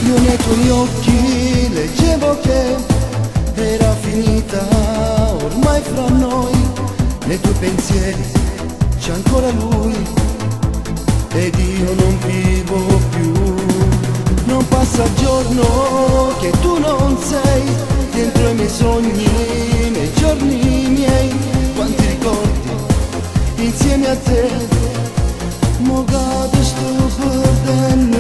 Io nei tuoi occhi leggevo che era finita ormai fra noi, nei tuoi pensieri c'è ancora lui ed io non vivo più. Non passa giorno che tu non sei dentro i miei sogni, nei giorni miei, quanti ricordi insieme a te, mo cade sto perdendo.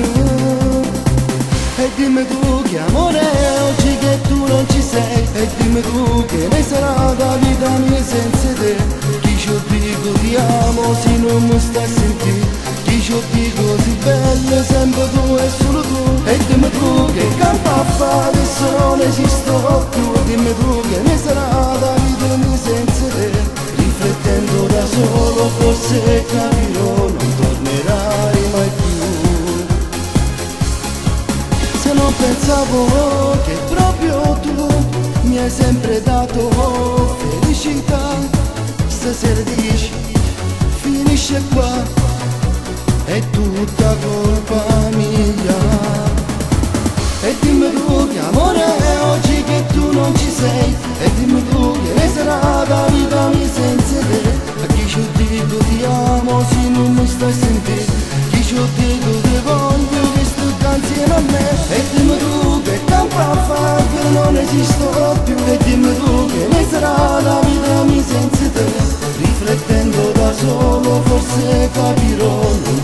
E dimmi tu che amore è oggi che tu non ci sei, e dimmi tu che ne sarà la vita mia senza te. Chi ci dico ti amo se non mi stai a sentire, chi ci dico si bella sempre tu e solo tu. E dimmi tu che campo a fare adesso non esisto più, dimmi tu che ne sarà la vita mia senza te. Riflettendo da solo forse capirò, non tornerai mai più. Se non pensavo che proprio tu mi hai sempre dato felicità, stasera dici finisce qua, è tutta colpa mia. E dimmi tu che amore è oggi che tu non ci sei, e dimmi tu che ne sarà la vita mia senza te. A chi ci dico ti amo se non mi stai a sentire, chi ci dico ti voglio che sto insieme a me. E dimmi tu che campo a fare che non esisto più, e dimmi tu che ne sarà la vita mia senza te. Riflettendo da solo forse capirò, non